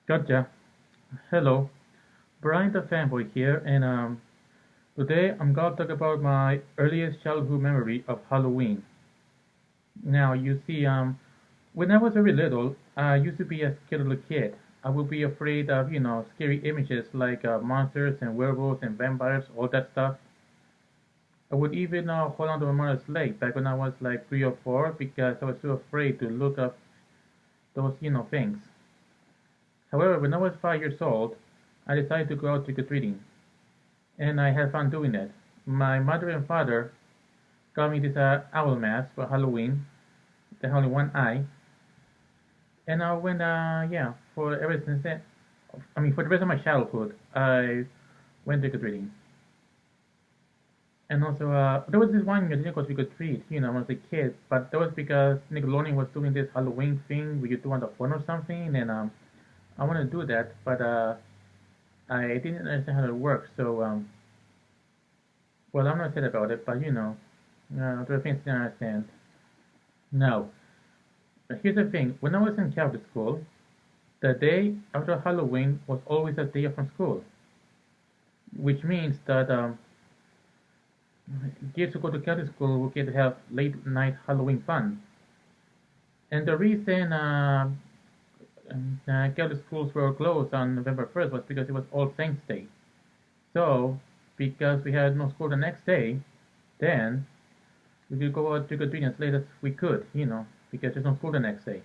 Gotcha. Hello, Brian the fanboy here, and today I'm gonna talk about my earliest childhood memory of Halloween. Now, you see, when I was very little, I used to be a scared little kid. I would be afraid of, scary images like monsters and werewolves and vampires, all that stuff. I would even hold on to my mother's leg back when I was like 3 or 4 because I was too afraid to look up those, things. However, when I was 5 years old, I decided to go out trick-or-treating. And I had fun doing that. My mother and father got me this owl mask for Halloween that had only one eye, and I went, for ever since then. I mean, for the rest of my childhood, I went trick or treating. And also, there was this one year I didn't go trick or treat, when I was a kid, but that was because Nickelodeon was doing this Halloween thing where you do on the phone or something, and I wanted to do that, but I didn't understand how it works, so well, I'm not sad about it, but there are things I didn't understand. Now, here's the thing. When I was in Catholic school, the day after Halloween was always a day off from school, which means that kids who go to Catholic school will get to have late night Halloween fun. And the reason Catholic schools were closed on November 1st was because it was All Saints Day. So, because we had no school the next day, then we could go out trick or treating as late as we could, because there's no school the next day.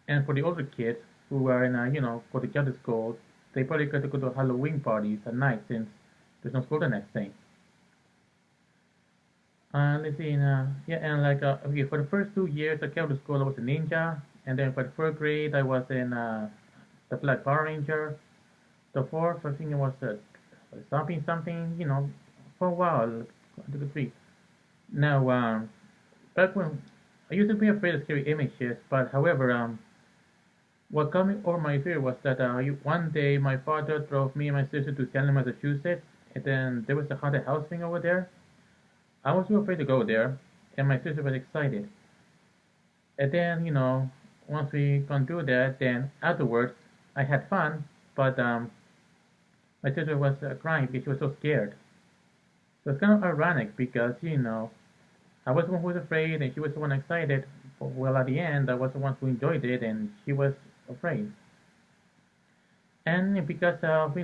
And for the older kids who are in, go to Catholic school, they probably got to go to Halloween parties at night since there's no school the next day. Let's see, yeah, and like, okay, for the first 2 years at Catholic school, I was a ninja, and then for the third grade, I was in the Black Power Ranger. The fourth, I think it was something, something, for a while, I took a three. Now, back when I used to be afraid of scary images, but however, what got me over my fear was that one day my father drove me and my sister to Salem, Massachusetts, and then there was a haunted house thing over there. I was too afraid to go there, and my sister was excited. And then, once we gone do that, then afterwards, I had fun, but my sister was crying because she was so scared. So it's kind of ironic because, I was the one who was afraid and she was the one excited. Well, at the end, I was the one who enjoyed it and she was afraid. And because of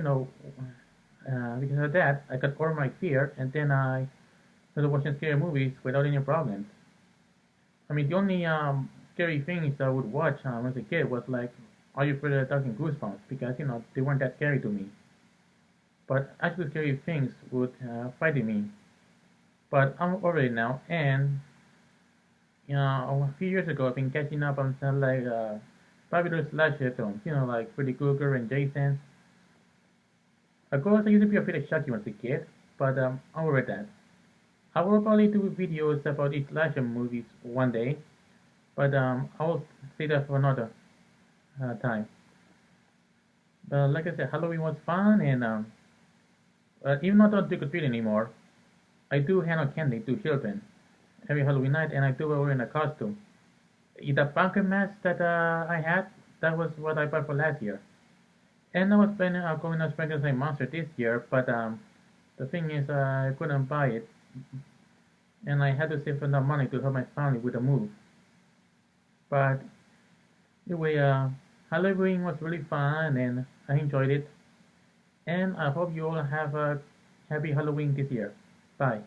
that, I got over my fear and then I started watching scary movies without any problems. I mean, the only scary things I would watch when I was a kid was like, Are You Afraid of the Dark and Goosebumps? Because, they weren't that scary to me. But actually scary things would frighten me. But I'm over it now, and a few years ago, I've been catching up on some like popular slasher films, like Freddy Krueger and Jason. Of course, I used to be afraid of Chucky when I was a kid, but I'm over that. I will probably do videos about each slasher movies one day, but I will save that for another time. But like I said, Halloween was fun, and even though I don't trick or treat anymore, I do hand out candy to children every Halloween night, and I do wear in a costume. The pumpkin mask that I had, that was what I bought for last year. And I was planning on going to Frankenstein Monster this year, but the thing is, I couldn't buy it, and I had to save enough money to help my family with the move. But anyway, Halloween was really fun, and I enjoyed it. And I hope you all have a happy Halloween this year. Bye.